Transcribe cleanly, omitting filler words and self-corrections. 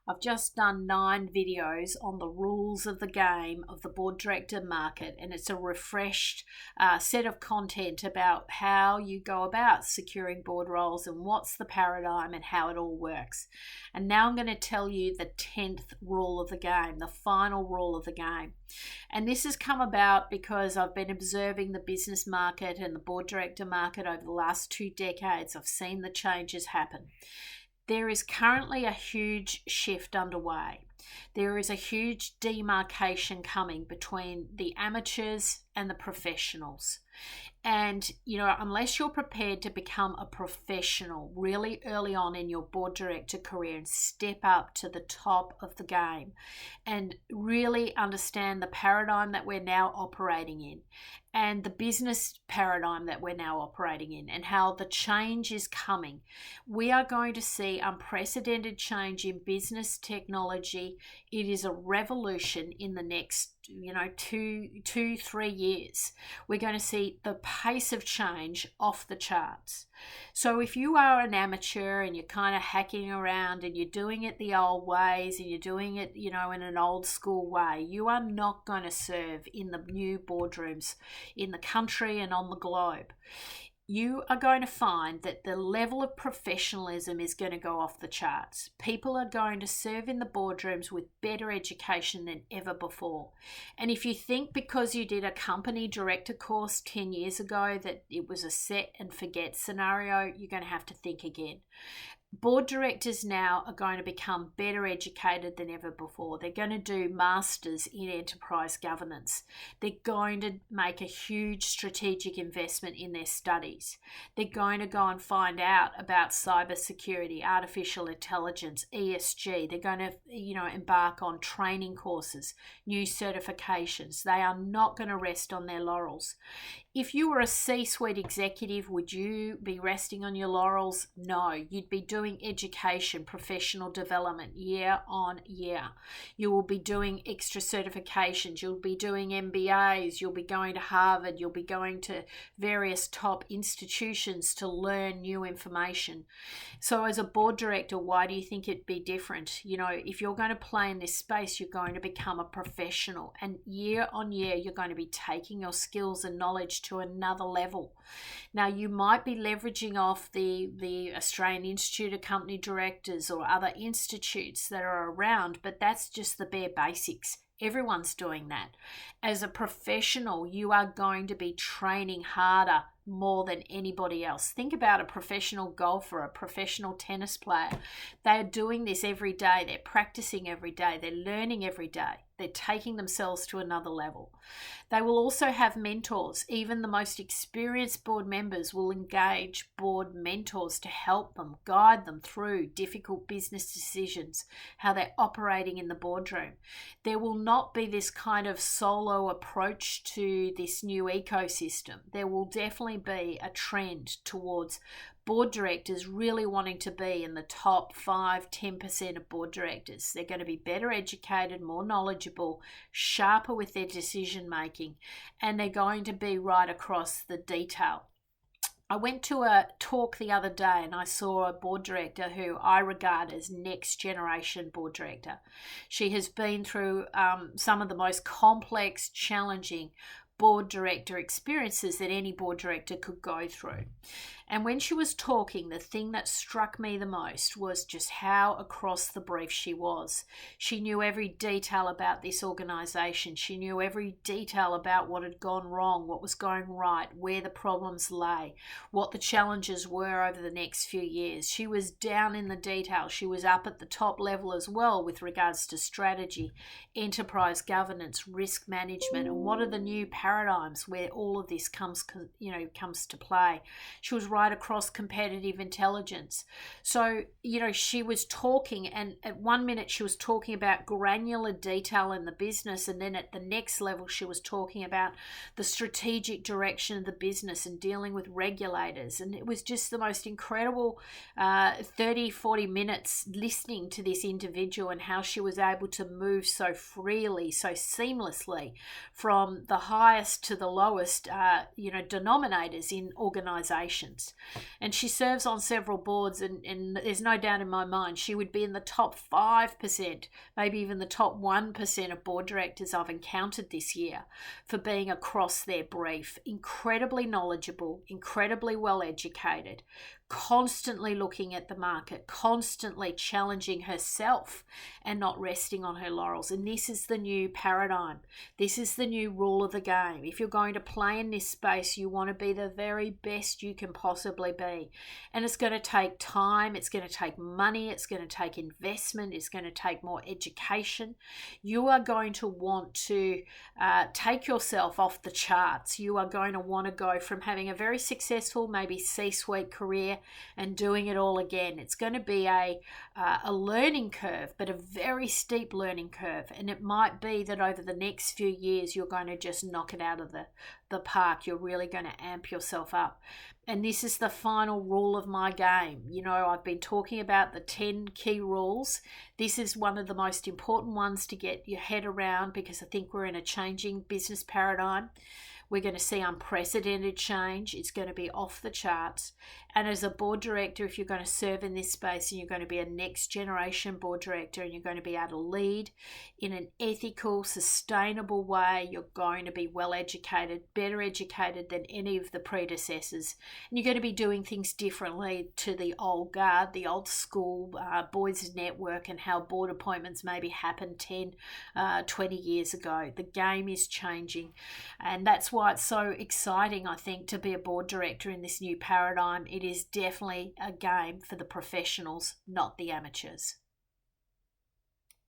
I've just done 9 videos on the rules of the game of the board director market, and it's a refreshed set of content about how you go about securing board roles and what's the paradigm and how it all works. And now I'm going to tell you the 10th rule of the game, the final rule of the game. And this has come about because I've been observing the business market and the board director market over the last 2 decades. I've seen the changes happen. There is currently a huge shift underway. There is a huge demarcation coming between the amateurs and the professionals. And, unless you're prepared to become a professional really early on in your board director career and step up to the top of the game and really understand the paradigm that we're now operating in and the business paradigm that we're now operating in and how the change is coming, we are going to see unprecedented change in business technology. It is a revolution in the next 2-3 years. We're going to see the pace of change off the charts. So if you are an amateur and you're kind of hacking around and you're doing it the old ways and you're doing it, in an old school way, you are not going to serve in the new boardrooms in the country and on the globe. You are going to find that the level of professionalism is going to go off the charts. People are going to serve in the boardrooms with better education than ever before. And if you think because you did a company director course 10 years ago that it was a set and forget scenario, you're going to have to think again. Board directors now are going to become better educated than ever before. They're going to do masters in enterprise governance. They're going to make a huge strategic investment in their studies. They're going to go and find out about cybersecurity, artificial intelligence, ESG. They're going to, embark on training courses, new certifications. They are not going to rest on their laurels. If you were a C-suite executive, would you be resting on your laurels? No, you'd be doing education, professional development year on year. You will be doing extra certifications. You'll be doing MBAs. You'll be going to Harvard. You'll be going to various top institutions to learn new information. So as a board director, why do you think it'd be different? If you're going to play in this space, you're going to become a professional. And year on year, you're going to be taking your skills and knowledge to another level. Now, you might be leveraging off the Australian Institute of Company Directors or other institutes that are around, but that's just the bare basics. Everyone's doing that. As a professional, you are going to be training harder more than anybody else. Think about a professional golfer, a professional tennis player. They're doing this every day. They're practicing every day. They're learning every day. They're taking themselves to another level. They will also have mentors. Even the most experienced board members will engage board mentors to help them, guide them through difficult business decisions, how they're operating in the boardroom. There will not be this kind of solo approach to this new ecosystem. There will definitely be a trend towards board directors really wanting to be in the top 5-10% of board directors. They're going to be better educated, more knowledgeable, sharper with their decision making, and they're going to be right across the detail. I went to a talk the other day and I saw a board director who I regard as next generation board director. She has been through some of the most complex, challenging board director experiences that any board director could go through. And when she was talking, the thing that struck me the most was just how across the brief she was. She knew every detail about this organization. She knew every detail about what had gone wrong, what was going right, where the problems lay, what the challenges were over the next few years. She was down in the detail. She was up at the top level as well with regards to strategy, enterprise governance, risk management, and what are the new paradigms where all of this comes to play. She was right across competitive intelligence. So, she was talking, and at one minute she was talking about granular detail in the business, and then at the next level she was talking about the strategic direction of the business and dealing with regulators. And it was just the most incredible 30-40 minutes listening to this individual and how she was able to move so freely, so seamlessly from the high highest to the lowest, denominators in organizations. And she serves on several boards, and there's no doubt in my mind she would be in the top 5%, maybe even the top 1% of board directors I've encountered this year for being across their brief. Incredibly knowledgeable, incredibly well educated, constantly looking at the market, constantly challenging herself and not resting on her laurels. And this is the new paradigm. This is the new rule of the game. If you're going to play in this space, you want to be the very best you can possibly be. And it's going to take time, it's going to take money, it's going to take investment, it's going to take more education. You are going to want to take yourself off the charts. You are going to want to go from having a very successful, maybe C-suite career and doing it all again. It's going to be a learning curve, but a very steep learning curve. And it might be that over the next few years, you're going to just knock it out of the park. You're really going to amp yourself up. And this is the final rule of my game. You know, I've been talking about the 10 key rules. This is one of the most important ones to get your head around, because I think we're in a changing business paradigm. We're going to see unprecedented change. It's going to be off the charts. And as a board director, if you're going to serve in this space and you're going to be a next generation board director and you're going to be able to lead in an ethical, sustainable way, you're going to be well educated, better educated than any of the predecessors. And you're going to be doing things differently to the old guard, the old school boys network, and how board appointments maybe happened 10, 20 years ago. The game is changing. And that's why it's so exciting, I think, to be a board director in this new paradigm. It is definitely a game for the professionals, not the amateurs.